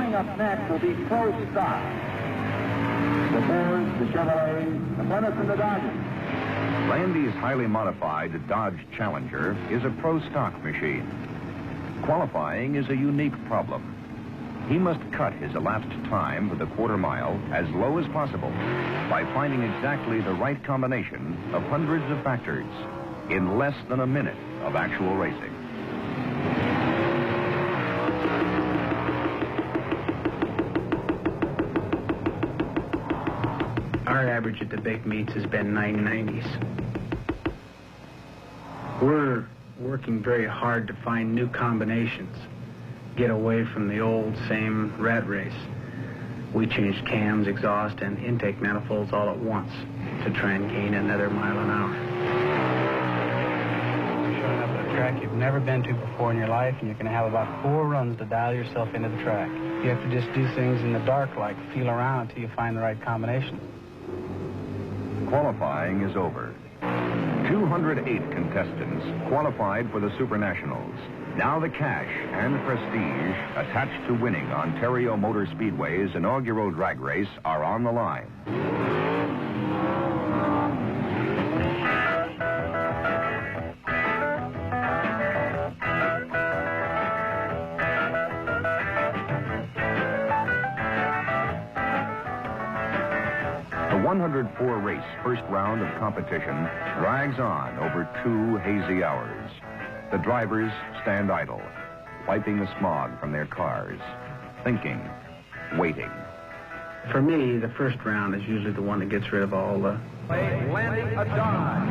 coming up next will be Pro Stock. The Fords, the Chevrolets, the Plymouth, and the Dodgers. Landy's highly modified Dodge Challenger is a Pro Stock machine. Qualifying is a unique problem. He must cut his elapsed time for the quarter mile as low as possible by finding exactly the right combination of hundreds of factors in less than a minute of actual racing. Our average at the big meets has been 990s. We're working very hard to find new combinations, get away from the old same rat race. We changed cams, exhaust, and intake manifolds all at once to try and gain another mile an hour. You're showing up at a track you've never been to before in your life, and you're going to have about 4 runs to dial yourself into the track. You have to just do things in the dark, like feel around until you find the right combination. Qualifying is over. 208 contestants qualified for the Super Nationals. Now the cash and prestige attached to winning Ontario Motor Speedway's inaugural drag race are on the line. The 104 race first round of competition drags on over 2 hazy hours. The drivers stand idle, wiping the smog from their cars, thinking, waiting. For me, the first round is usually the one that gets rid of all the... Landing a dive.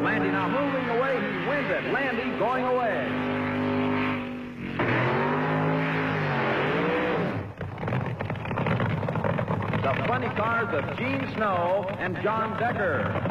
Landy now moving away. He wins it. Landy going away. The funny cars of Gene Snow and John Decker.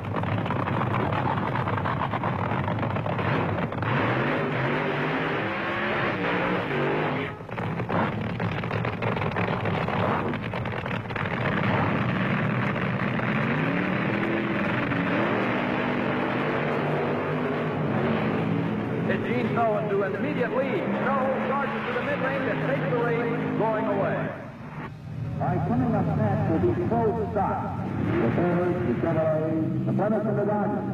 It's Gene Snow into an immediate lead. Snow charges to the mid-lane and takes the lead, going away. All right, coming up next will be Pro Stock. The Fords, the Chevrolets, the Plymouth, and the Dodgers.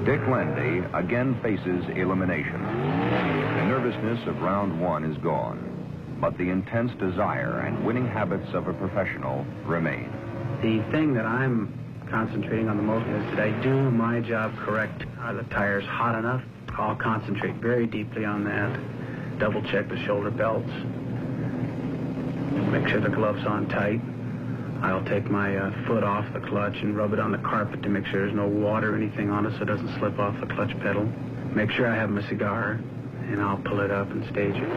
Dick Landy again faces elimination. The nervousness of round 1 is gone, but the intense desire and winning habits of a professional remain. The thing that I'm concentrating on the most is, did I do my job correct? Are the tires hot enough? I'll concentrate very deeply on that. Double check the shoulder belts. Make sure the glove's on tight. I'll take my foot off the clutch and rub it on the carpet to make sure there's no water or anything on it so it doesn't slip off the clutch pedal. Make sure I have my cigar, and I'll pull it up and stage it.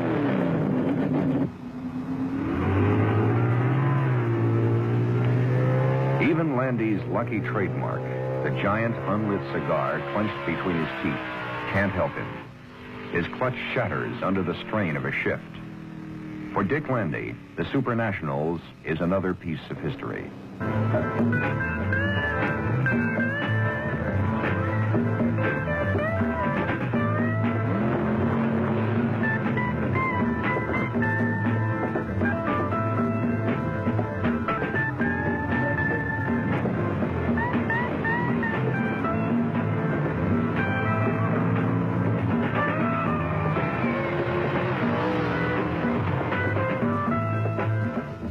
Even Landy's lucky trademark, the giant unlit cigar clenched between his teeth, can't help him. His clutch shatters under the strain of a shift. For Dick Landy, the Super Nationals is another piece of history.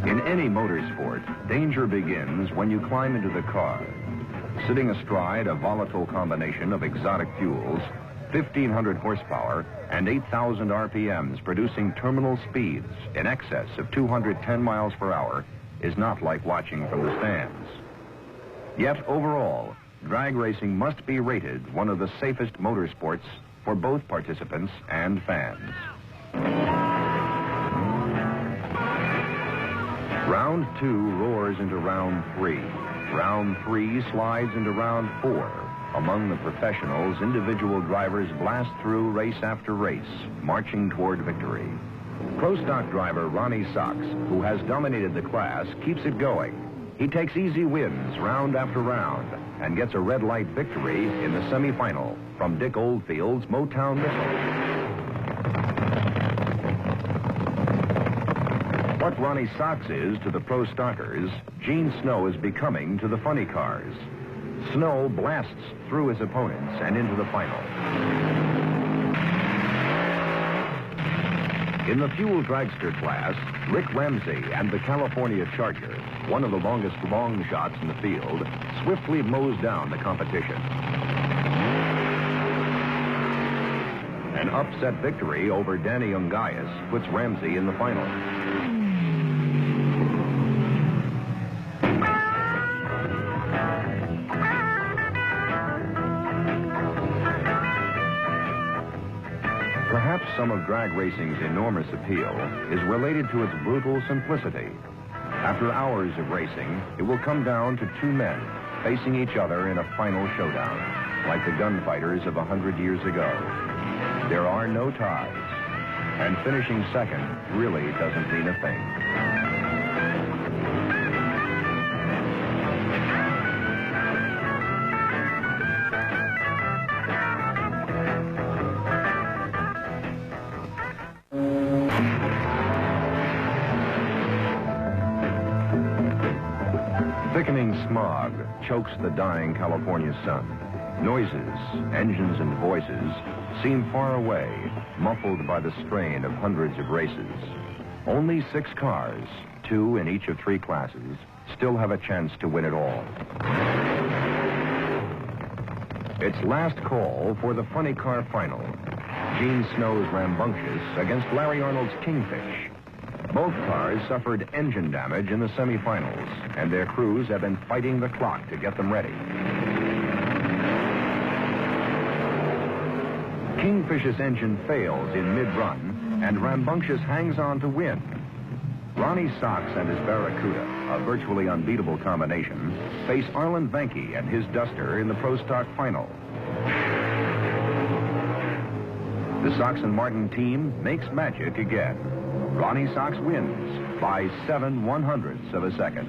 In any motorsport, danger begins when you climb into the car. Sitting astride a volatile combination of exotic fuels, 1,500 horsepower, and 8,000 RPMs producing terminal speeds in excess of 210 miles per hour is not like watching from the stands. Yet overall, drag racing must be rated one of the safest motorsports for both participants and fans. Round 2 roars into round 3. Round 3 slides into round 4. Among the professionals, individual drivers blast through race after race, marching toward victory. Pro Stock driver Ronnie Sachs, who has dominated the class, keeps it going. He takes easy wins round after round and gets a red light victory in the semifinal from Dick Oldfield's Motown Missile. What Ronnie Socks is to the pro stockers, Gene Snow is becoming to the funny cars. Snow blasts through his opponents and into the final. In the fuel dragster class, Rick Ramsey and the California Charger, one of the longest long shots in the field, swiftly mows down the competition. An upset victory over Danny Ungaius puts Ramsey in the final. Perhaps some of drag racing's enormous appeal is related to its brutal simplicity. After hours of racing, it will come down to two men facing each other in a final showdown, like the gunfighters of 100 years ago. There are no ties, and finishing second really doesn't mean a thing. Thickening smog chokes the dying California sun. Noises, engines, and voices seem far away, muffled by the strain of hundreds of races. Only 6 cars, 2 in each of 3 classes, still have a chance to win it all. It's last call for the funny car final. Gene Snow's Rambunctious against Larry Arnold's Kingfish. Both cars suffered engine damage in the semifinals, and their crews have been fighting the clock to get them ready. Kingfish's engine fails in mid-run, and Rambunctious hangs on to win. Ronnie Socks and his Barracuda, a virtually unbeatable combination, face Arlen Venke and his Duster in the Pro Stock final. The Socks and Martin team makes magic again. Ronnie Socks wins by 7/100ths of a second.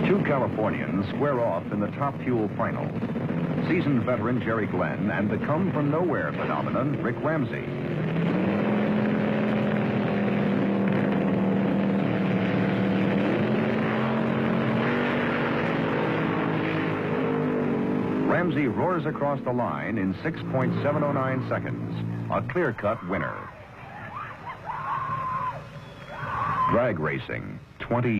2 Californians square off in the top fuel final. Seasoned veteran Jerry Glenn and the come-from-nowhere phenomenon Rick Ramsey. Ramsey roars across the line in 6.709 seconds, a clear-cut winner. Drag racing, 20